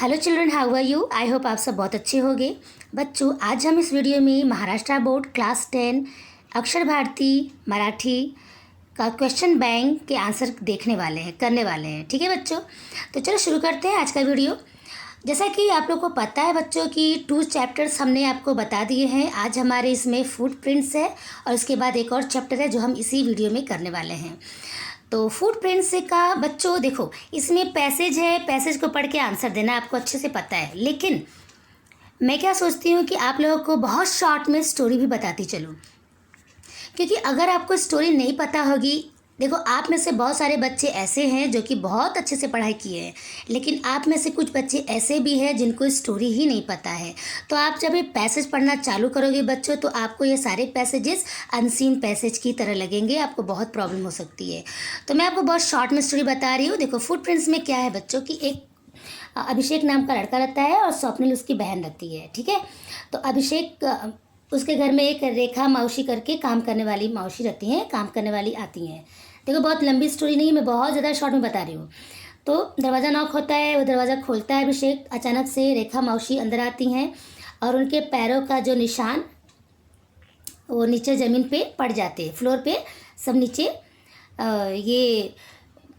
Hello children, how are you? I hope आप सब बहुत अच्छे होंगे। बच्चों, आज हम इस वीडियो में महाराष्ट्र बोर्ड क्लास 10 अक्षर भारती मराठी का क्वेश्चन बैंक के आंसर करने वाले हैं। ठीक है बच्चों, तो चलो शुरू करते हैं आज का वीडियो। जैसा कि आप लोग को पता है बच्चों की 2 चैप्टर्स हमने आपको बता दिए हैं। आज हमारे इसमें फुटप्रिंट्स है और उसके बाद एक और चैप्टर है जो हम इसी वीडियो में करने वाले हैं। तो फुटप्रिंट्स का बच्चों देखो, इसमें पैसेज है, पैसेज को पढ़ के आंसर देना आपको अच्छे से पता है। लेकिन मैं क्या सोचती हूँ कि आप लोगों को बहुत शॉर्ट में स्टोरी भी बताती चलूँ, क्योंकि अगर आपको स्टोरी नहीं पता होगी, देखो आप में से बहुत सारे बच्चे ऐसे हैं जो कि बहुत अच्छे से पढ़ाई किए हैं, लेकिन आप में से कुछ बच्चे ऐसे भी हैं जिनको स्टोरी ही नहीं पता है। तो आप जब ये पैसेज पढ़ना चालू करोगे बच्चों, तो आपको ये सारे पैसेजेस अनसीन पैसेज की तरह लगेंगे, आपको बहुत प्रॉब्लम हो सकती है। तो मैं आपको बहुत शॉर्ट में स्टोरी बता रही हूँ। देखो फुटप्रिंट्स में क्या है बच्चों की, एक अभिषेक नाम का लड़का रहता है और स्वप्निल उसकी बहन रहती है। ठीक है, तो अभिषेक उसके घर में एक रेखा मौसी करके काम करने वाली मौसी रहती हैं, काम करने वाली आती हैं। देखो बहुत लंबी स्टोरी नहीं, मैं बहुत ज़्यादा शॉर्ट में बता रही हूँ। तो दरवाज़ा नॉक होता है, वो दरवाज़ा खोलता है अभिषेक। अचानक से रेखा मौसी अंदर आती हैं और उनके पैरों का जो निशान वो नीचे ज़मीन पे पड़ जाते हैं, फ्लोर पे सब नीचे। ये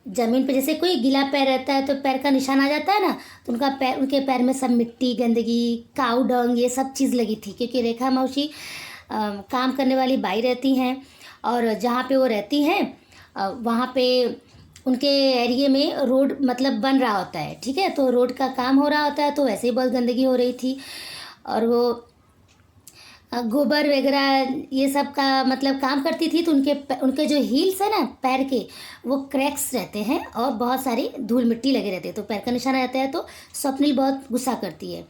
ज़मीन पे जैसे कोई गीला पैर रहता है तो पैर का निशान आ जाता है ना, तो उनके पैर में सब मिट्टी, गंदगी, काऊ डंग, ये सब चीज़ लगी थी। क्योंकि रेखा मौसी काम करने वाली बाई रहती हैं और जहाँ पे वो रहती हैं वहाँ पे उनके एरिए में रोड मतलब बन रहा होता है। ठीक है, तो रोड का काम हो रहा होता है, तो वैसे ही बहुत गंदगी हो रही थी और वो गोबर वगैरह ये सब का मतलब काम करती थी। तो उनके जो हील्स है ना पैर के, वो क्रैक्स रहते हैं और बहुत सारी धूल मिट्टी लगे रहते हैं, तो पैर का निशान रहता है। तो स्वप्निल बहुत गुस्सा करती है।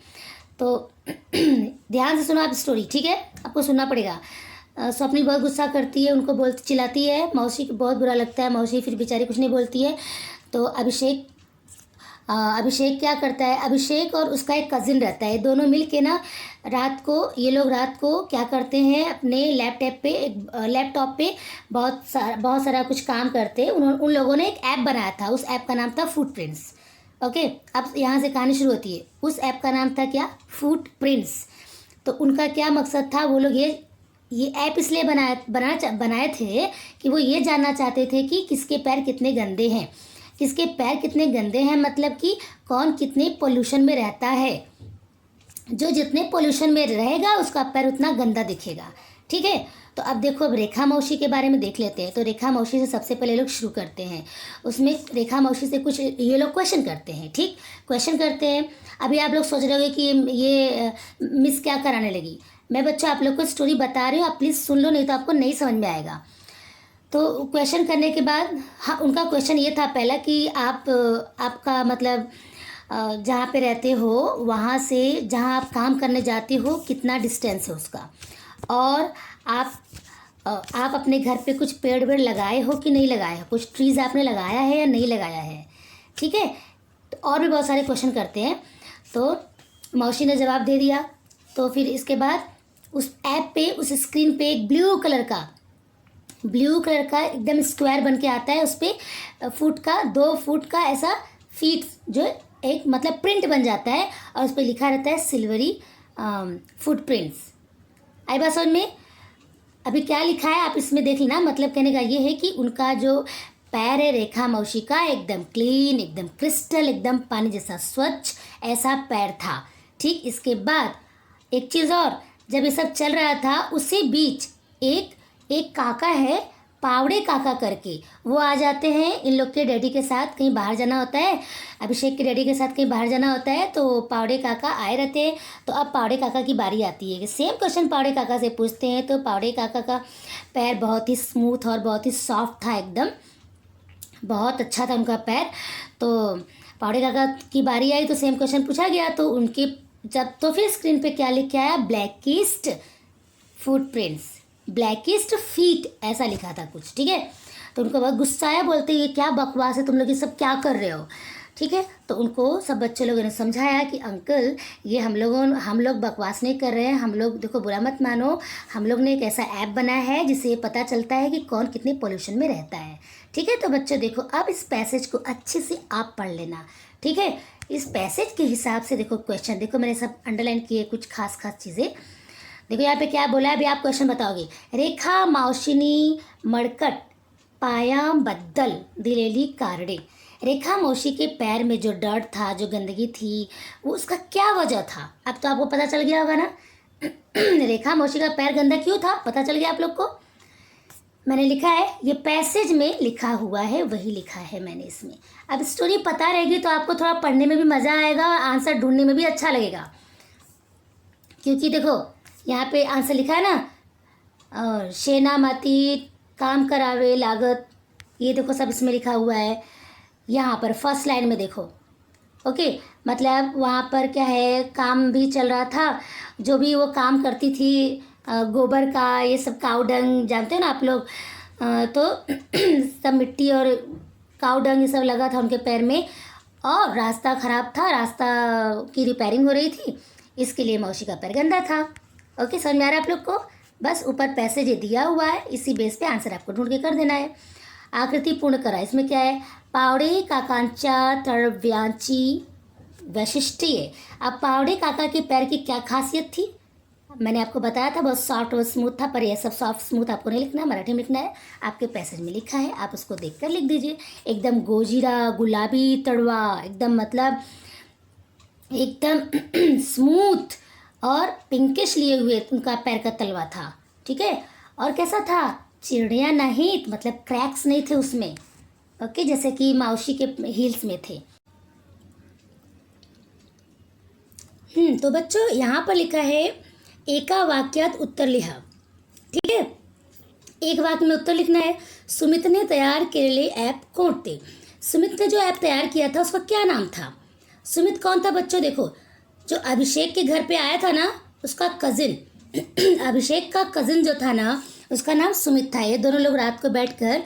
तो ध्यान से सुनो आप स्टोरी, ठीक है, आपको सुनना पड़ेगा। स्वप्निल बहुत गुस्सा करती है, उनको चिल्लाती है। मौसी को बहुत बुरा लगता है, मौसी फिर बेचारी कुछ नहीं बोलती है। तो अभिषेक क्या करता है, अभिषेक और उसका एक कज़िन रहता है, दोनों मिल के ना ये लोग रात को क्या करते हैं, अपने लैपटॉप पे बहुत सारा कुछ काम करते हैं। उन लोगों ने एक ऐप बनाया था, उस ऐप का नाम था फुटप्रिंट्स। ओके, अब यहाँ से कहानी शुरू होती है। उस ऐप का नाम था क्या, फुटप्रिंट्स। तो उनका क्या मकसद था, वो लोग ये ऐप इसलिए बनाए थे कि वो ये जानना चाहते थे कि किसके पैर कितने गंदे हैं। किसके पैर कितने गंदे हैं मतलब कि कौन कितने पोल्यूशन में रहता है। जो जितने पोल्यूशन में रहेगा उसका पैर उतना गंदा दिखेगा। ठीक है, तो अब देखो, अब रेखा मौसी के बारे में देख लेते हैं। तो रेखा मौसी से सबसे पहले लोग शुरू करते हैं। उसमें रेखा मौसी से कुछ ये लोग क्वेश्चन करते हैं। ठीक, क्वेश्चन करते हैं। अभी आप लोग सोच रहे होंगे कि ये मिस क्या कराने लगी। मैं बच्चों आप लोग को स्टोरी बता रही हूँ, आप प्लीज़ सुन लो, नहीं तो आपको नहीं समझ में आएगा। तो क्वेश्चन करने के बाद, हाँ, उनका क्वेश्चन ये था पहला कि आपका मतलब जहाँ पे रहते हो वहाँ से जहाँ आप काम करने जाते हो कितना डिस्टेंस है उसका, और आप अपने घर पे कुछ पेड़ वेड़ लगाए हो कि नहीं लगाए हो, कुछ ट्रीज़ आपने लगाया है या नहीं लगाया है। ठीक है, तो और भी बहुत सारे क्वेश्चन करते हैं। तो मौसी ने जवाब दे दिया। तो फिर इसके बाद उस ऐप पे, उस स्क्रीन पे एक ब्लू कलर का एकदम स्क्वायर बन के आता है। उस पर 2 फुट का ऐसा फीट जो एक मतलब प्रिंट बन जाता है और उस पर लिखा रहता है सिल्वरी फुटप्रिंट्स। आई बात समझ में? अभी क्या लिखा है आप इसमें देख लेना। मतलब कहने का ये है कि उनका जो पैर है रेखा मौसी का, एकदम क्लीन, एकदम क्रिस्टल, एकदम पानी जैसा स्वच्छ ऐसा पैर था। ठीक, इसके बाद एक चीज़ और, जब ये सब चल रहा था उसी बीच एक काका है, पावड़े काका करके, वो आ जाते हैं इन लोग के डैडी के साथ। कहीं बाहर जाना होता है, अभिषेक के डैडी के साथ कहीं बाहर जाना होता है, तो पावड़े काका आए रहते हैं। तो अब पावड़े काका की बारी आती है कि सेम क्वेश्चन पावड़े काका से पूछते हैं। तो पावड़े काका का पैर बहुत ही स्मूथ और बहुत ही सॉफ्ट था, एकदम बहुत अच्छा था उनका पैर। तो पावड़े काका की बारी आई तो सेम क्वेश्चन पूछा गया। तो उनके तो फिर स्क्रीन पे क्या लिख के आया, ब्लैकिस्ट फुटप्रिंट्स, ब्लैकिस्ट फीट, ऐसा लिखा था कुछ। ठीक है, तो उनको बहुत गुस्सा आया, बोलते ये क्या बकवास है, तुम लोग ये सब क्या कर रहे हो। ठीक है। तो उनको सब बच्चे लोगों ने समझाया कि अंकल ये हम लोग बकवास नहीं कर रहे हैं, हम लोग देखो बुरा मत मानो, हम लोग ने एक ऐसा ऐप बनाया है जिससे ये पता चलता है कि कौन कितने पोल्यूशन में रहता है। ठीक है। तो बच्चों देखो अब इस पैसेज को अच्छे से आप पढ़ लेना। ठीक है। इस पैसेज के हिसाब से देखो क्वेश्चन, देखो मैंने सब अंडरलाइन किए कुछ खास खास चीज़ें। देखो यहाँ पे क्या बोला है, अभी आप क्वेश्चन बताओगे। रेखा मावशीनी मडकट पायाम बद्दल दिलेली कारणे। रेखा मौसी के पैर में जो डर्ट था, जो गंदगी थी, वो उसका क्या वजह था? अब तो आपको पता चल गया होगा ना। रेखा मौसी का पैर गंदा क्यों था, पता चल गया आप लोग को। मैंने लिखा है, ये पैसेज में लिखा हुआ है, वही लिखा है मैंने इसमें। अब स्टोरी पता रहेगी तो आपको थोड़ा पढ़ने में भी मज़ा आएगा और आंसर ढूंढने में भी अच्छा लगेगा। क्योंकि देखो यहाँ पे आंसर लिखा है ना, और शेनामती काम करावे लागत, ये देखो सब इसमें लिखा हुआ है। यहाँ पर फर्स्ट लाइन में देखो, ओके, मतलब वहाँ पर क्या है, काम भी चल रहा था, जो भी वो काम करती थी गोबर का, ये सब काऊ डंग जानते हो ना आप लोग, तो सब मिट्टी और काऊ डंग ये सब लगा था उनके पैर में, और रास्ता ख़राब था, रास्ता की रिपेयरिंग हो रही थी, इसके लिए मौसी का पैर गंदा था। ओके, समझ में आ रहा है आप लोग को। बस ऊपर पैसेज ये दिया हुआ है, इसी बेस पे आंसर आपको ढूंढ के कर देना है। आकृति पूर्ण करा, इसमें क्या है, पावड़े काकांच्या तळव्यांची वैशिष्ट्य। अब पावड़े काका के पैर की क्या खासियत थी, मैंने आपको बताया था, बहुत सॉफ्ट और स्मूथ था, पर यह सब सॉफ्ट स्मूथ आपको नहीं लिखना है, मराठी में लिखना है। आपके पैसेज में लिखा है, आप उसको देखकर लिख दीजिए। एकदम गोजीरा गुलाबी तड़वा, एकदम मतलब एकदम स्मूथ और पिंकिश लिए हुए उनका पैर का तलवा था। ठीक है। और कैसा था, चिड़िया नहीं, मतलब क्रैक्स नहीं थे उसमें। ओके, जैसे कि मौसी के हील्स में थे। तो बच्चों यहाँ पर लिखा है एका वाक्यात उत्तर लिहा। ठीक है, एक वाक्य में उत्तर लिखना है। सुमित ने तैयार केलेले ऐप कोणते। सुमित ने जो ऐप तैयार किया था उसका क्या नाम था। सुमित कौन था बच्चों, देखो जो अभिषेक के घर पे आया था ना, उसका कजिन अभिषेक का कजिन जो था ना, उसका नाम सुमित था। ये दोनों लोग रात को बैठकर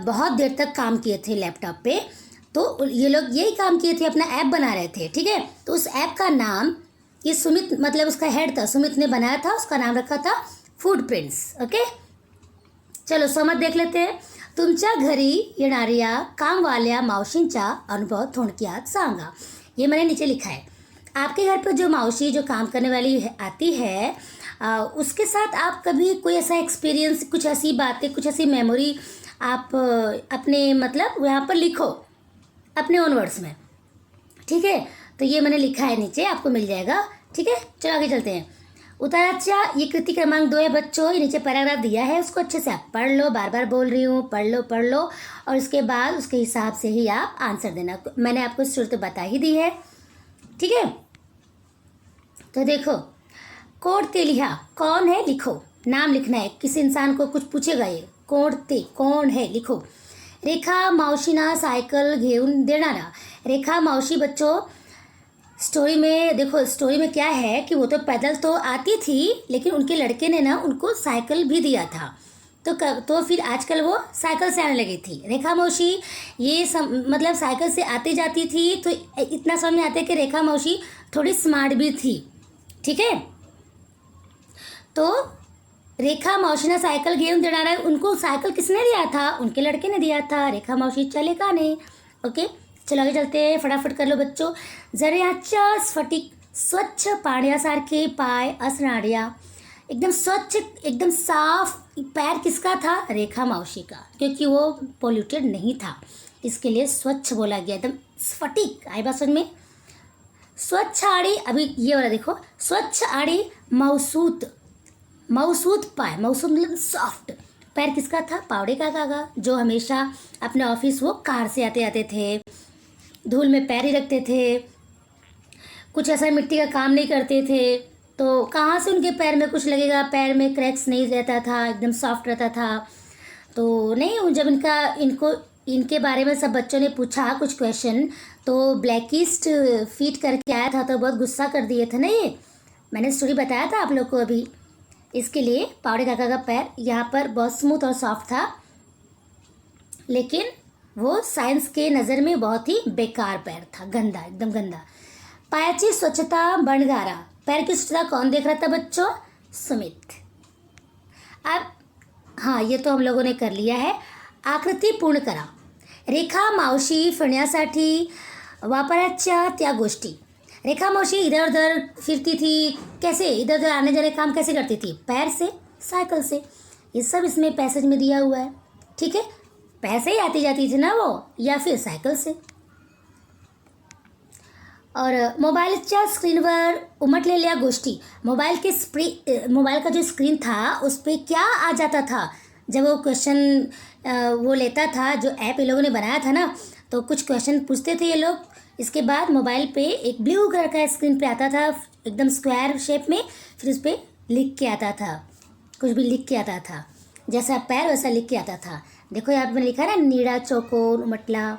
बहुत देर तक काम किए थे लैपटॉप पे। तो ये लोग यही काम किए थे, अपना ऐप बना रहे थे। ठीक है। तो उस ऐप का नाम, ये सुमित मतलब उसका हेड था, सुमित ने बनाया था, उसका नाम रखा था फूटप्रिंट्स। ओके, चलो समझ देख लेते हैं। तुमच्या घरी येणाऱ्या कामवाल्या मावशींचा अनुभव थोडक्यात सांगा। ये मैंने नीचे लिखा है। आपके घर पर जो मावशी, जो काम करने वाली आती है, उसके साथ आप कभी कोई ऐसा एक्सपीरियंस, कुछ ऐसी बातें, कुछ ऐसी मेमोरी आप अपने मतलब यहाँ पर लिखो अपने ओन वर्ड्स में। ठीक है। तो ये मैंने लिखा है नीचे, आपको मिल जाएगा। ठीक है, चलो आगे चलते हैं। उताराच्या ये कृति क्रमांक 2 है बच्चों, ये नीचे पैराग्राफ दिया है, उसको अच्छे से आप पढ़ लो, बार बार बोल रही हूँ, पढ़ लो और उसके बाद उसके हिसाब से ही आप आंसर देना। मैंने आपको शुरू तो बता ही दी है। ठीक है। तो देखो, कोणते लिहा, कौन है लिखो, नाम लिखना है, किसी इंसान को कुछ पूछेगा ये, कोणते कौन है लिखो। रेखा मावशीना सायकल घेऊन देणारा। रेखा मावशी बच्चों स्टोरी में देखो, स्टोरी में क्या है कि वो तो पैदल तो आती थी, लेकिन उनके लड़के ने ना उनको साइकिल भी दिया था। तो फिर आजकल वो साइकिल से आने लगी थी। रेखा मौसी ये मतलब साइकिल से आती जाती थी, तो इतना समझ में आता है कि रेखा मौसी थोड़ी स्मार्ट भी थी। ठीक है। तो रेखा मौसी ने साइकिल घेऊन देणार है, उनको साइकिल किसने दिया था, उनके लड़के ने दिया था। रेखा मौसी चले का नहीं। ओके, चलो आगे चलते हैं, फटाफट कर लो बच्चों। झऱ्याच्या स्फटिक स्वच्छ पाण्यासारखे पाय असणाऱ्या, एकदम स्वच्छ एकदम साफ पैर किसका था, रेखा मौसी का, क्योंकि वो पोल्यूटेड नहीं था, इसके लिए स्वच्छ बोला गया। एकदम स्फटिक, आई बात समझ में। स्वच्छ आड़ी, अभी ये वाला देखो, स्वच्छ आड़ी मौसूत, मौसूत पाय, मौसूत मतलब सॉफ्ट पैर किसका था, पावड़े काका का, जो हमेशा अपने ऑफिस वो कार से आते आते थे, धूल में पैर ही रखते थे, कुछ ऐसा मिट्टी का काम नहीं करते थे, तो कहाँ से उनके पैर में कुछ लगेगा, पैर में क्रैक्स नहीं रहता था, एकदम सॉफ्ट रहता था। तो नहीं, जब इनके बारे में सब बच्चों ने पूछा कुछ क्वेश्चन, तो ब्लैकिस्ट फीट करके आया था, तो बहुत गुस्सा कर दिए थे ना। ये मैंने स्टोरी बताया था आप लोग को अभी। इसके लिए पावड़े काका का पैर यहाँ पर बहुत स्मूथ और सॉफ्ट था, लेकिन वो साइंस के नज़र में बहुत ही बेकार पैर था, गंदा, एकदम गंदा। पायाची स्वच्छता बणगारा, पैर की स्वच्छता कौन देख रहा था बच्चों? सुमित। अब हाँ, ये तो हम लोगों ने कर लिया है। आकृती पूर्ण करा। रेखा मावशी फिरण्यासाठी वापराच्या त्या गोष्टी। रेखा मावशी इधर उधर फिरती थी, कैसे इधर उधर आने जाने काम कैसे करती थी? पैर से, साइकिल से। ये सब इसमें पैसेज में दिया हुआ है, ठीक है। पैसे ही आती जाती थी ना वो, या फिर सायकल से। और मोबाईलच्या स्क्रीनवर उमटलेल्या गोष्टी। मोबाइल का जो स्क्रीन था उस पर क्या आ जाता था जब वो क्वेश्चन वो लेता था, जो ऐप ये लोगों ने बनाया था ना, तो कुछ क्वेश्चन पूछते थे ये लोग। इसके बाद मोबाइल पे एक ब्लू कलर का स्क्रीन पे आता था, एकदम स्क्वायर शेप में, फिर उस पर लिख के आता था, कुछ भी लिख के आता था, जैसा पैर वैसा लिख के आता था। देखो यहाँ पे मैंने लिखा है ना, नीड़ा चौकोर उमटला।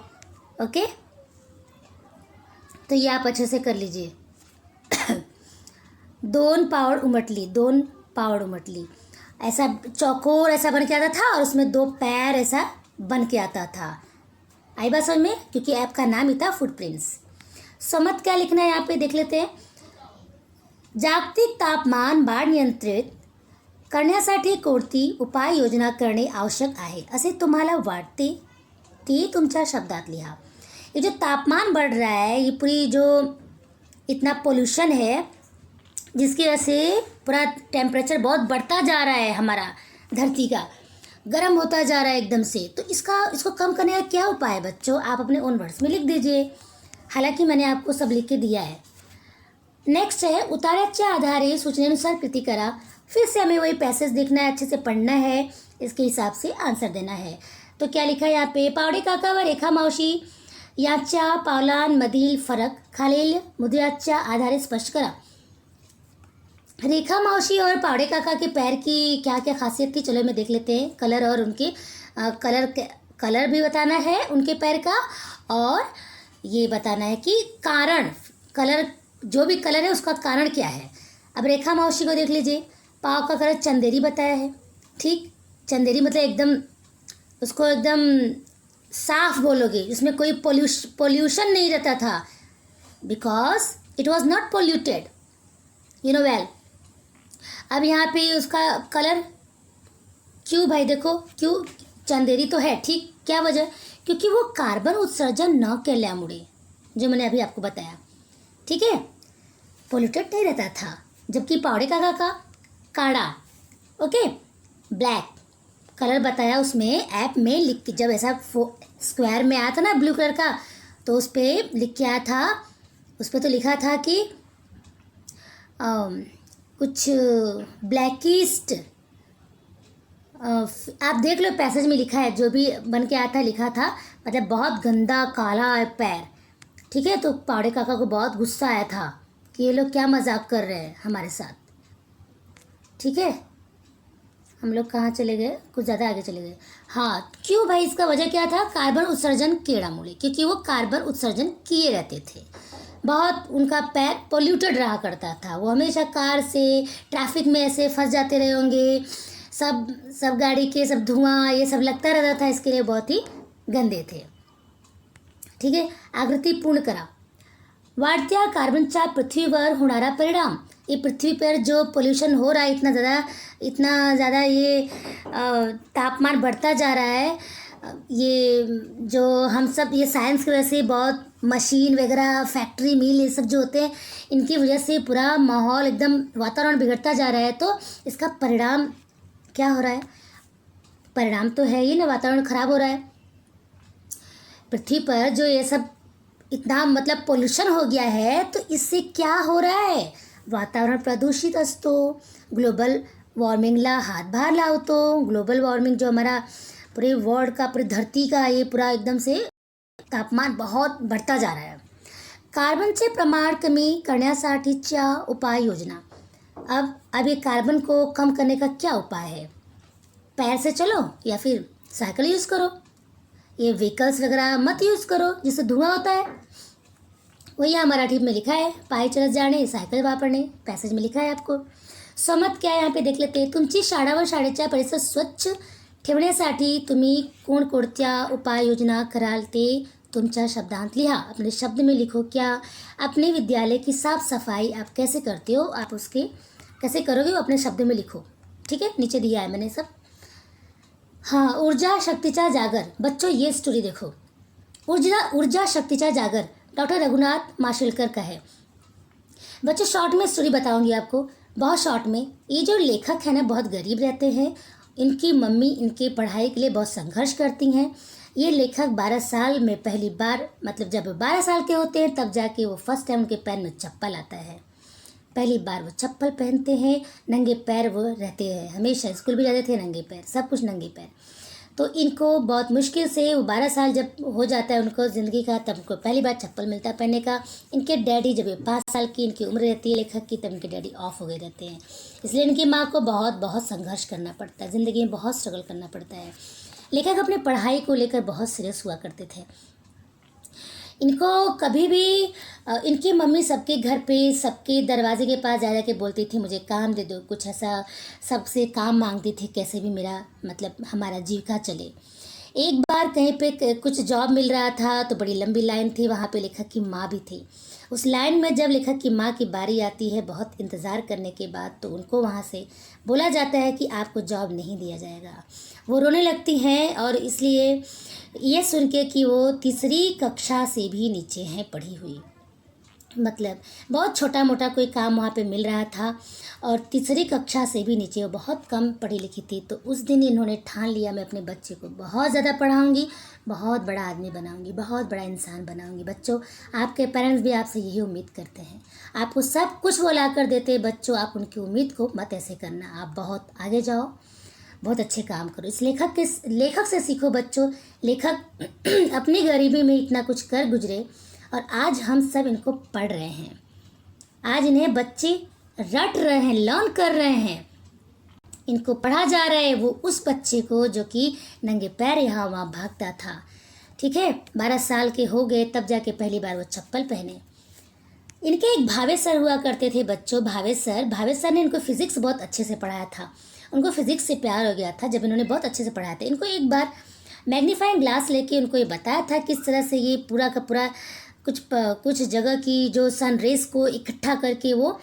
ओके, तो ये आप अच्छे से कर लीजिए। दोन पावड़ उमटली, ऐसा चौकोर ऐसा बन के आता था और उसमें दो पैर ऐसा बन के आता था। आई बात समझ में? क्योंकि ऐप का नाम ही था फुटप्रिंट्स। समझ क्या लिखना है यहाँ पे देख लेते हैं। जागतिक तापमान वाढ नियंत्रित करण्यासाठी कोणती उपाययोजना करणे आवश्यक आहे असे तुम्हाला वाटते? ते तुमच्या शब्दात लिहा। ये जो तापमान बढ़ रहा है, ये पूरी जो इतना पोल्यूशन है जिसकी वजह से पूरा टेम्परेचर बहुत बढ़ता जा रहा है, हमारा धरती का गर्म होता जा रहा है एकदम से। तो इसको कम करने का क्या उपाय है बच्चों? आप अपने ओन वर्ड्स में लिख दीजिए, हालांकि मैंने आपको सब लिख के दिया है। नेक्स्ट है उतार्याच्या आधारे सूचनेनुसार कृती करा। फिर से हमें वही पैसेज देखना है, अच्छे से पढ़ना है, इसके हिसाब से आंसर देना है। तो क्या लिखा है यहाँ पे? पावडे काका व रेखा मावशी याच्या पावलांमधील फरक खालील मुद्द्याच्या आधारे स्पष्ट करा। रेखा मावशी और पावड़े काका के पैर की क्या क्या खासियत थी, चलो मैं देख लेते हैं। कलर और उनके कलर भी बताना है उनके पैर का, और ये बताना है कि कारण, कलर जो भी कलर है उसका कारण क्या है। अब रेखा मावशी को देख लीजिए, पाँव का कलर चंदेरी बताया है, ठीक। चंदेरी मतलब एकदम, उसको एकदम साफ बोलोगे, उसमें कोई पोल्यूशन नहीं रहता था, because it was not polluted, you know well. अब यहाँ पे उसका कलर क्यों भाई, देखो क्यों चंदेरी तो है, ठीक। क्या वजह? क्योंकि वो कार्बन उत्सर्जन न केल्यामुळे, जो मैंने अभी आपको बताया, ठीक है, पोल्यूटेड नहीं रहता था। जबकि पावड़े काका का काड़ा, ओके, ब्लैक कलर बताया उसमें ऐप में लिख के, जब ऐसा स्क्वायर में आया था ना ब्लू कलर का, तो उस पर लिख के आया था, उस पर तो लिखा था कि कुछ ब्लैकिस्ट, आप देख लो पैसेज में लिखा है, जो भी बन के आया था लिखा था, मतलब बहुत गंदा काला है पैर, ठीक है। तो पावड़े काका को बहुत गुस्सा आया था कि ये लोग क्या मजाक कर रहे हैं हमारे साथ, ठीक है। हम लोग कहाँ चले गए? कुछ ज़्यादा आगे चले गए। हाँ, क्यों भाई? इसका वजह क्या था? कार्बन उत्सर्जन केड़ामुळे, क्योंकि वो कार्बन उत्सर्जन किए रहते थे, बहुत उनका पैर पोल्यूटेड रहा करता था, वो हमेशा कार से ट्रैफिक में ऐसे फंस जाते रहे होंगे, सब गाड़ी के सब धुआं ये सब लगता रहता था, इसके लिए बहुत ही गंदे थे, ठीक है। आकृती पूर्ण करा। वाढत्या कार्बनचा पृथ्वीवर होणारा परिणाम। ये पृथ्वी पर जो पोल्यूशन हो रहा है, इतना ज़्यादा ये तापमान बढ़ता जा रहा है, ये जो हम सब, ये साइंस की वजह से बहुत मशीन वगैरह, फैक्ट्री, मिल, ये सब जो होते हैं, इनकी वजह से पूरा माहौल एकदम, वातावरण बिगड़ता जा रहा है। तो इसका परिणाम क्या हो रहा है? परिणाम तो है ही ना, वातावरण ख़राब हो रहा है। पृथ्वी पर जो ये सब इतना मतलब पोल्यूशन हो गया है, तो इससे क्या हो रहा है? वातावरण प्रदूषित असतो, ग्लोबल वॉर्मिंगला हातभार लावतो। ग्लोबल वॉर्मिंग जो हमारा पूरे वर्ल्ड का, पूरी धरती का, ये पूरा एकदम से तापमान बहुत बढ़ता जा रहा है। कार्बनचे प्रमाण कमी करण्यासाठीच्या उपाययोजना। अब ये कार्बन को कम करने का क्या उपाय है? पैर से चलो या फिर साइकिल यूज़ करो, ये व्हीकल्स वगैरह मत यूज़ करो जिससे धुआं होता है। वही यहाँ मराठी में लिखा है, पायी चलत जाणे, सायकल वापरणे, पैसेज में लिखा है आपको। समत क्या है यहाँ पे देख लेते हैं। तुमची शाळा व शाळेचा परिसर स्वच्छ ठेवण्यासाठी तुम्ही कोणकोणत्या उपाययोजना कराल ते तुमच्या शब्दांत लिहा। अपने शब्द में लिखो क्या अपने विद्यालय की साफ सफाई आप कैसे करते हो, आप उसके कैसे करोगे वो अपने शब्द में लिखो। ठीक है, नीचे दिया है मैंने सब। हाँ, ऊर्जा शक्तीचा जागर। बच्चों ये स्टोरी देखो, ऊर्जा शक्तीचा जागर डॉक्टर रघुनाथ माशेलकर का है। बच्चों शॉर्ट में स्टोरी बताऊंगी आपको, बहुत शॉर्ट में। ये जो लेखक है ना बहुत गरीब रहते हैं, इनकी मम्मी इनके पढ़ाई के लिए बहुत संघर्ष करती हैं। ये लेखक 12 साल में पहली बार, मतलब जब 12 साल के होते हैं तब जाके वो फर्स्ट टाइम उनके पैर में चप्पल आता है। पहली बार वो चप्पल पहनते हैं, नंगे पैर वो रहते हैं, हमेशा स्कूल भी जाते थे नंगे पैर, सब कुछ नंगे पैर। तो इनको बहुत मुश्किल से वो 12 साल जब हो जाता है उनको ज़िंदगी का, तब उनको पहली बार चप्पल मिलता है पहनने का। इनके डैडी जब ये 5 साल की इनकी उम्र रहती है लेखक की, तब इनके डैडी ऑफ हो गए रहते हैं। इसलिए इनकी माँ को बहुत बहुत संघर्ष करना पड़ता है, ज़िंदगी में बहुत स्ट्रगल करना पड़ता है। लेखक अपने पढ़ाई को लेकर बहुत सीरियस हुआ करते थे। इनको कभी भी इनकी मम्मी सबके घर पे, सबके दरवाजे के पास जा के बोलती थी मुझे काम दे दो, कुछ ऐसा सबसे काम मांगती थी, कैसे भी मेरा मतलब हमारा जीविका चले। एक बार कहीं पे कुछ जॉब मिल रहा था तो बड़ी लंबी लाइन थी, वहाँ पे लेखक की माँ भी थी। उस लाइन में जब लेखक की माँ की बारी आती है, बहुत इंतज़ार करने के बाद, तो उनको वहाँ से बोला जाता है कि आपको जॉब नहीं दिया जाएगा। वो रोने लगती हैं, और इसलिए ये सुन के कि वो तीसरी कक्षा से भी नीचे हैं पढ़ी हुई, मतलब बहुत छोटा मोटा कोई काम वहाँ पे मिल रहा था, और तीसरी कक्षा से भी नीचे वो बहुत कम पढ़ी लिखी थी। तो उस दिन इन्होंने ठान लिया मैं अपने बच्चे को बहुत ज़्यादा पढ़ाऊँगी, बहुत बड़ा आदमी बनाऊँगी, बहुत बड़ा इंसान बनाऊँगी। बच्चों आपके पेरेंट्स भी आपसे यही उम्मीद करते हैं, आपको सब कुछ वो ला कर देते हैं। बच्चों आप उनकी उम्मीद को मत ऐसे करना, आप बहुत आगे जाओ, बहुत अच्छे काम करो। इस लेखक से सीखो बच्चों। लेखक अपनी गरीबी में इतना कुछ कर गुजरे, और आज हम सब इनको पढ़ रहे हैं, आज इन्हें बच्चे रट रहे हैं, लर्न कर रहे हैं, इनको पढ़ा जा रहा है। वो उस बच्चे को जो कि नंगे पैर यहाँ वहाँ भागता था, ठीक है, 12 साल के हो गए तब जाके पहली बार वो चप्पल पहने। इनके एक भावे सर हुआ करते थे बच्चों, भावे सर ने इनको फिजिक्स बहुत अच्छे से पढ़ाया था। उनको फिजिक्स से प्यार हो गया था जब इन्होंने बहुत अच्छे से पढ़ाया था। इनको एक बार मैग्नीफाइंग ग्लास लेके उनको ये बताया था किस तरह से ये पूरा का पूरा कुछ जगह की जो सन रेज को इकट्ठा करके वो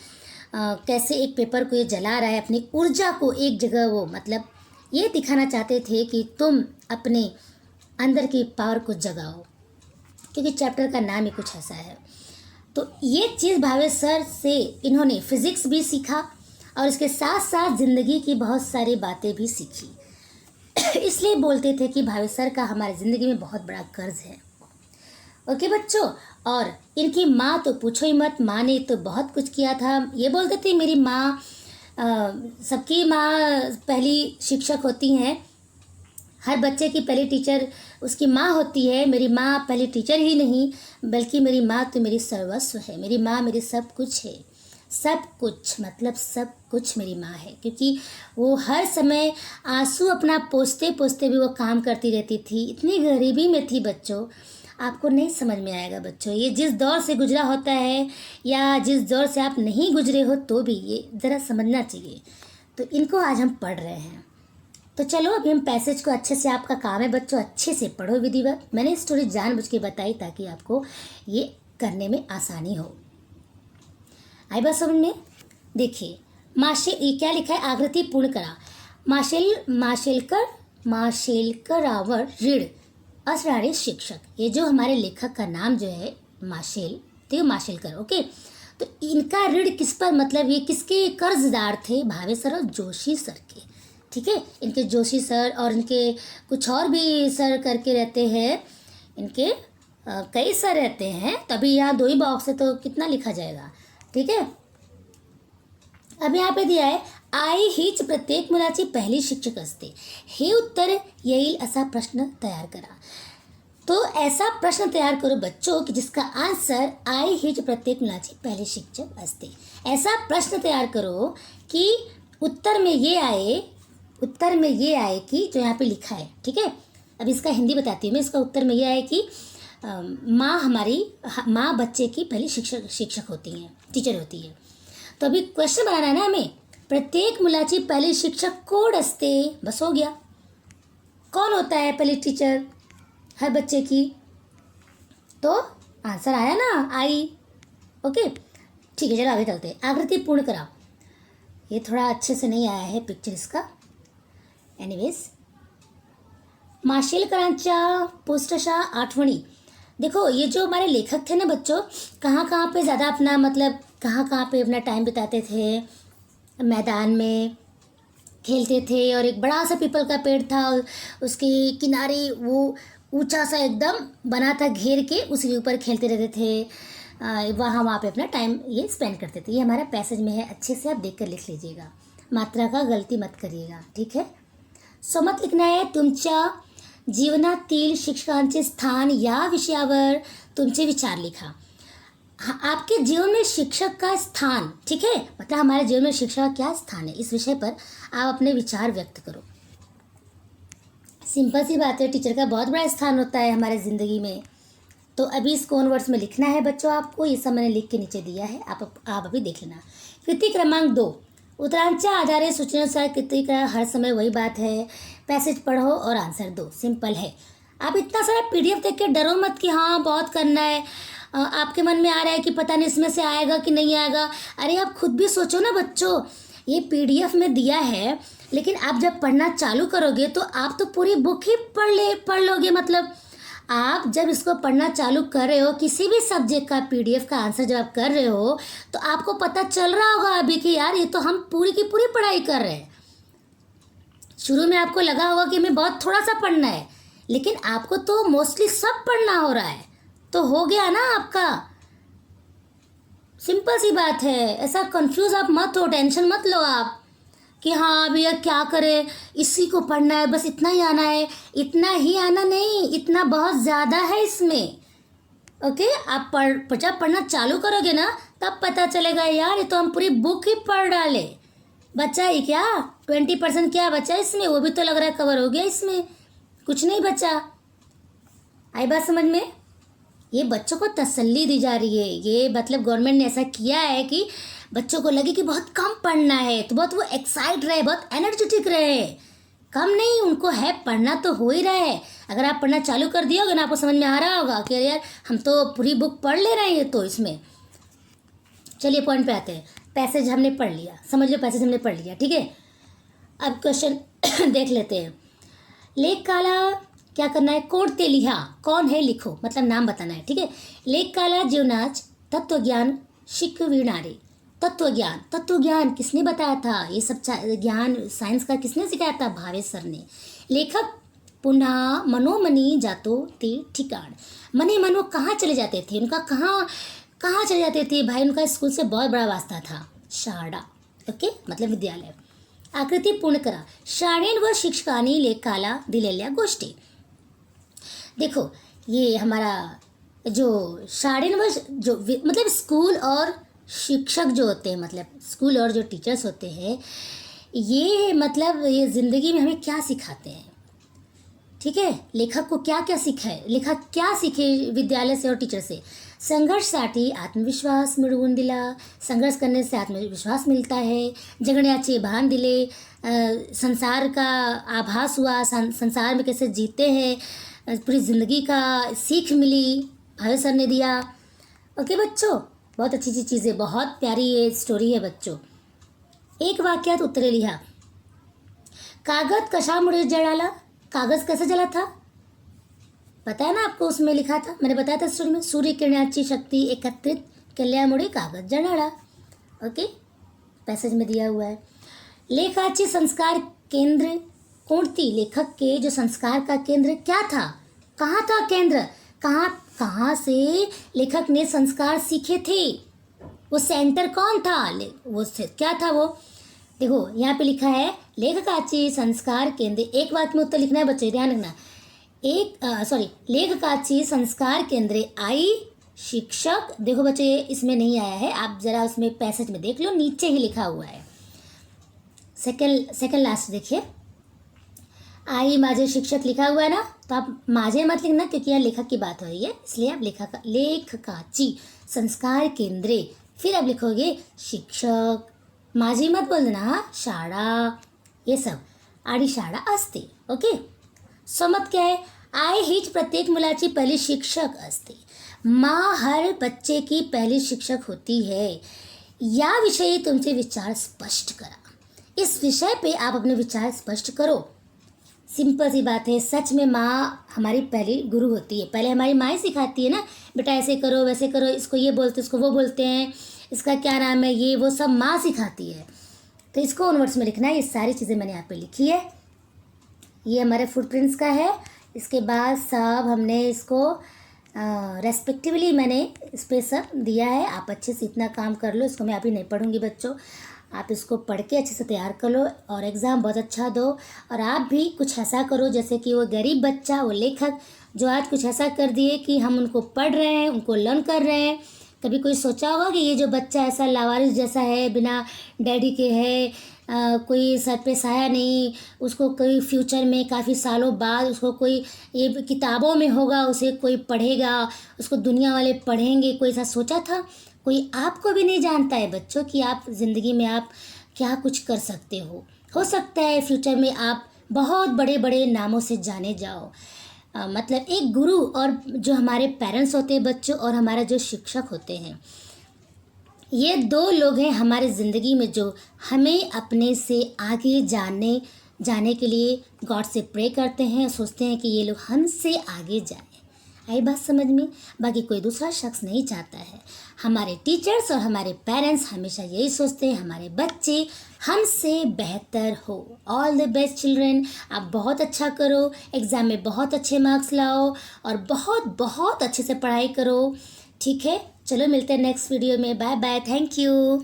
कैसे एक पेपर को ये जला रहा है, अपनी ऊर्जा को एक जगह, वो मतलब ये दिखाना चाहते थे कि तुम अपने अंदर की पावर को जगाओ, क्योंकि चैप्टर का नाम ही कुछ ऐसा है। तो ये चीज़ भावे सर से इन्होंने फिज़िक्स भी सीखा, और इसके साथ साथ ज़िंदगी की बहुत सारी बातें भी सीखी। इसलिए बोलते थे कि भावे सर का हमारी ज़िंदगी में बहुत बड़ा कर्ज है। ओके बच्चों, और इनकी माँ तो पूछो ही मत, माँ ने तो बहुत कुछ किया था। ये बोलते थे मेरी माँ, सबकी माँ पहली शिक्षक होती हैं, हर बच्चे की पहली टीचर उसकी माँ होती है। मेरी माँ पहली टीचर ही नहीं, बल्कि मेरी माँ तो मेरी सर्वस्व है, मेरी माँ मेरी सब कुछ है, सब कुछ मतलब सब कुछ मेरी माँ है। क्योंकि वो हर समय आंसू अपना पोंछते पोंछते भी वो काम करती रहती थी, इतनी गरीबी में थी बच्चों, आपको नहीं समझ में आएगा बच्चों। ये जिस दौर से गुजरा होता है या जिस दौर से आप नहीं गुजरे हो तो भी ये ज़रा समझना चाहिए। तो इनको आज हम पढ़ रहे हैं। तो चलो अभी हम पैसेज को अच्छे से, आपका काम है बच्चों अच्छे से पढ़ो विधिवत। मैंने स्टोरी जानबूझ के बताई ताकि आपको ये करने में आसानी हो। आई बात समझ में? देखिए ये क्या लिखा है, आकृति पूर्ण करा। माशेलकर ऋण असरारी शिक्षक। ये जो हमारे लेखक का नाम जो है माशेल, ठीक है, माशेलकर। ओके, तो इनका ऋण किस पर, मतलब ये किसके कर्जदार थे? भावे सर और जोशी सर के, ठीक है। इनके जोशी सर और इनके कुछ और भी सर करके रहते हैं, इनके कई सर रहते हैं, तभी यहाँ 2 ही बॉक्स है तो कितना लिखा जाएगा, ठीक है। अब यहाँ पे दिया है आई हीच प्रत्येक मुलाची पहली शिक्षक असते, हे उत्तर येईल असा प्रश्न तैयार करा। तो ऐसा प्रश्न तैयार करो बच्चों कि जिसका आंसर आई हीच प्रत्येक मुलाची पहली शिक्षक असते। ऐसा प्रश्न तैयार करो कि उत्तर में ये आए कि जो यहाँ पे लिखा है, ठीक है। अब इसका हिंदी बताती हूँ मैं। इसका उत्तर में ये आए कि माँ बच्चे की पहली शिक्षक होती हैं, टीचर होती है। तो अभी क्वेश्चन बनाना है ना हमें, प्रत्येक मुलाची पहली शिक्षक कोड असते, बस हो गया। कौन होता है पहले टीचर हर बच्चे की? तो आंसर आया ना, आई। ओके, ठीक है, चलो आगे चलते हैं। आकृति पूर्ण कराओ। ये थोड़ा अच्छे से नहीं आया है पिक्चर इसका। एनीवेज, माशेलकरांच्या पुस्तशा आठवणी। देखो ये जो हमारे लेखक थे ना बच्चों, कहाँ कहाँ पे ज़्यादा अपना मतलब कहाँ कहाँ पे अपना टाइम बिताते थे? मैदान में खेलते थे, और एक बड़ा सा पीपल का पेड़ था, उसके किनारे वो ऊंचा सा एकदम बना था घेर के, उसके ऊपर खेलते रहते थे। वहाँ पे अपना टाइम ये स्पेंड करते थे। ये हमारा पैसेज में है, अच्छे से आप देख कर लिख लीजिएगा, मात्रा का गलती मत करिएगा, ठीक है। सोमत लिखना है तुमच्या जीवनातील शिक्षकांचे स्थान या विषयावर तुमचे विचार लिखा। हाँ, आपके जीवन में शिक्षक का स्थान, ठीक है, मतलब हमारे जीवन में शिक्षक का क्या स्थान है, इस विषय पर आप अपने विचार व्यक्त करो। सिंपल सी बात है, टीचर का बहुत बड़ा स्थान होता है हमारे ज़िंदगी में। तो अभी इसको ऑन वर्ड्स में लिखना है बच्चों आपको, ये सब मैंने लिख के नीचे दिया है, आप अभी देख लेना। कृति क्रमांक 2, उत्तरांच्या आधारे सूचनानुसार कृति का हर समय वही बात है, पैसेज पढ़ो और आंसर दो, सिंपल है। आप इतना सारा पीडीएफ देख के डरो मत कि हाँ बहुत करना है। आपके मन में आ रहा है कि पता नहीं इसमें से आएगा कि नहीं आएगा। अरे आप खुद भी सोचो ना बच्चों, ये पीडीएफ में दिया है, लेकिन आप जब पढ़ना चालू करोगे तो आप तो पूरी बुक ही पढ़ लोगे। मतलब आप जब इसको पढ़ना चालू कर रहे हो, किसी भी सब्जेक्ट का पीडीएफ का आंसर जब आप कर रहे हो, तो आपको पता चल रहा होगा अभी कि यार ये तो हम पूरी की पूरी पढ़ाई कर रहे हैं। शुरू में आपको लगा होगा कि हमें बहुत थोड़ा सा पढ़ना है, लेकिन आपको तो मोस्टली सब पढ़ना हो रहा है, तो हो गया ना आपका। सिंपल सी बात है, ऐसा कंफ्यूज आप मत हो, टेंशन मत लो आप कि हाँ भैया क्या करें, इसी को पढ़ना है, बस इतना ही आना है। इतना ही आना नहीं, इतना बहुत ज़्यादा है इसमें। ओके, आप जब पढ़ना चालू करोगे ना, तब पता चलेगा यार ये तो हम पूरी बुक ही पढ़ डाले। बचा ही क्या, 20% क्या बचा इसमें, वो भी तो लग रहा है कवर हो गया, इसमें कुछ नहीं बचा। आई बात समझ में? ये बच्चों को तसल्ली दी जा रही है, ये मतलब गवर्नमेंट ने ऐसा किया है कि बच्चों को लगे कि बहुत कम पढ़ना है, तो बहुत वो एक्साइट रहे, बहुत एनर्जेटिक रहे। कम नहीं, उनको है पढ़ना तो हो ही रहा है। अगर आप पढ़ना चालू कर दिए होगे ना, आपको समझ में आ रहा होगा कि यार हम तो पूरी बुक पढ़ ले रहे हैं। तो इसमें चलिए पॉइंट पे आते हैं। पैसेज हमने पढ़ लिया, समझ लो पैसेज हमने पढ़ लिया, ठीक है। अब क्वेश्चन देख लेते हैं। लेख काला क्या करना है, कोणते लिहा, कौन है लिखो, मतलब नाम बताना है, ठीक है। लेख काला जीवनाच तत्वज्ञान शिकविणारे। तत्व ज्ञान किसने बताया था, ये सब ज्ञान साइंस का किसने सिखाया था, भावेश सर ने। लेखक पुनः मनोमनी जातो ते ठिकाण, मने मन वो कहाँ चले जाते थे, उनका कहाँ चले जाते थे भाई, उनका स्कूल से बहुत बड़ा वास्ता था, शाळा, ओके, मतलब विद्यालय। आकृती पूर्ण करा, शाळेन व शिक्षकांनी लेखाला दिलेल्या गोष्टी। देखो ये हमारा जो शाळेन व जो मतलब स्कूल और शिक्षक जो होते हैं, मतलब स्कूल और जो टीचर्स होते हैं, ये मतलब ये ज़िंदगी में हमें क्या सिखाते हैं, ठीक है। लेखक को क्या क्या सिखाए, लेखक क्या सीखे विद्यालय से और टीचर से। संघर्षसाठी आत्मविश्वास मिळवून दिला, संघर्ष करने से आत्मविश्वास मिलता है। जगण्याचे भान दिले, संसार का आभास हुआ, संसार में कैसे जीते हैं, पूरी ज़िंदगी का सीख मिली, भावे सर ने दिया। ओके बच्चों, बहुत अच्छी अच्छी चीज़ें, बहुत प्यारी ये स्टोरी है बच्चों। एक वाक्यात उत्तरे लिहा। कागद कशामुळे जळाला, कागज कैसे जला था, पता है ना आपको, उसमें लिखा था, मैंने बताया था स्टोरी में, सूर्य किरणाची शक्ति एकत्रित केल्यामुळे कागज जळाला। ओके, पैसेज में दिया हुआ है। लेखाची संस्कार केंद्र कोणती, लेखक के जो संस्कार का केंद्र क्या था, कहाँ था केंद्र, कहाँ से लेखक ने संस्कार सीखे थे, वो सेंटर कौन था, वो क्या था वो। देखो यहाँ पे लिखा है लेखकाची संस्कार केंद्र, एक वाक्य में उत्तर लिखना है बच्चे, ध्यान रखना। लेखकाची संस्कार केंद्रे आई शिक्षक, देखो बच्चे इसमें नहीं आया है, आप जरा उसमें पैसेज में देख लो, नीचे ही लिखा हुआ है, सेकंड लास्ट देखिए, आई माझे शिक्षक लिखा हुआ है ना, तो आप माझे मत लिखना क्योंकि यहाँ लेखक की बात हो रही है, इसलिए आप लेखकाची संस्कार केंद्रे, फिर आप लिखोगे शिक्षक, माझी मत बोल देना, शाळा, ये सब, आणि शाळा असते। ओके, समत क्या आहे? आय हीच प्रत्येक मुलाची पहिली शिक्षक असते. माँ हर बच्चे की पहली शिक्षक होती है. याविषयी तुमचे विचार स्पष्ट करा. इस विषय पे आप अपने विचार स्पष्ट करो. सिंपल सी बात है. सच में माँ हमारी पहली गुरु होती है. पहले हमारी माँ ही सिखाती है ना, बेटा ऐसे करो वैसे करो, इसको ये बोलते इसको वो बोलते हैं, इसका क्या नाम है, ये वो सब माँ सिखाती है. तो इसको उन वर्ड्स में लिखना है. ये सारी चीज़ें मैंने यहाँ पे लिखी है. ये हमारे फुटप्रिंट्स का है. इसके बाद सब हमने इसको रेस्पेक्टिवली मैंने इस पर सब दिया है. आप अच्छे से इतना काम कर लो. इसको मैं अभी नहीं पढ़ूँगी बच्चों. आप इसको पढ़ के अच्छे से तैयार कर लो और एग्ज़ाम बहुत अच्छा दो. और आप भी कुछ ऐसा करो जैसे कि वो गरीब बच्चा, वो लेखक जो आज कुछ ऐसा कर दिए कि हम उनको पढ़ रहे हैं, उनको लर्न कर रहे हैं. कभी कोई सोचा होगा कि ये जो बच्चा ऐसा लावारिस जैसा है, बिना डैडी के है, कोई सर पे साया नहीं, उसको कोई फ्यूचर में काफ़ी सालों बाद उसको कोई ये किताबों में होगा, उसे कोई पढ़ेगा, उसको दुनिया वाले पढ़ेंगे, कोई ऐसा सोचा था? कोई आपको भी नहीं जानता है बच्चों कि आप ज़िंदगी में आप क्या कुछ कर सकते हो सकता है फ्यूचर में आप बहुत बड़े बड़े नामों से जाने जाओ. मतलब एक गुरु और जो हमारे पेरेंट्स होते हैं बच्चों, और हमारा जो शिक्षक होते हैं, ये दो लोग हैं हमारे ज़िंदगी में जो हमें अपने से आगे जाने के लिए गॉड से प्रे करते हैं, सोचते हैं कि ये लोग हमसे आगे जाएं. आई बात समझ में? बाकी कोई दूसरा शख्स नहीं चाहता है. हमारे टीचर्स और हमारे पेरेंट्स हमेशा यही सोचते हैं हमारे बच्चे हमसे बेहतर हो. All the best children. आप बहुत अच्छा करो, एग्ज़ाम में बहुत अच्छे मार्क्स लाओ और बहुत बहुत अच्छे से पढ़ाई करो. ठीक है, चलो मिलते हैं नेक्स्ट वीडियो में. Bye bye. Thank you.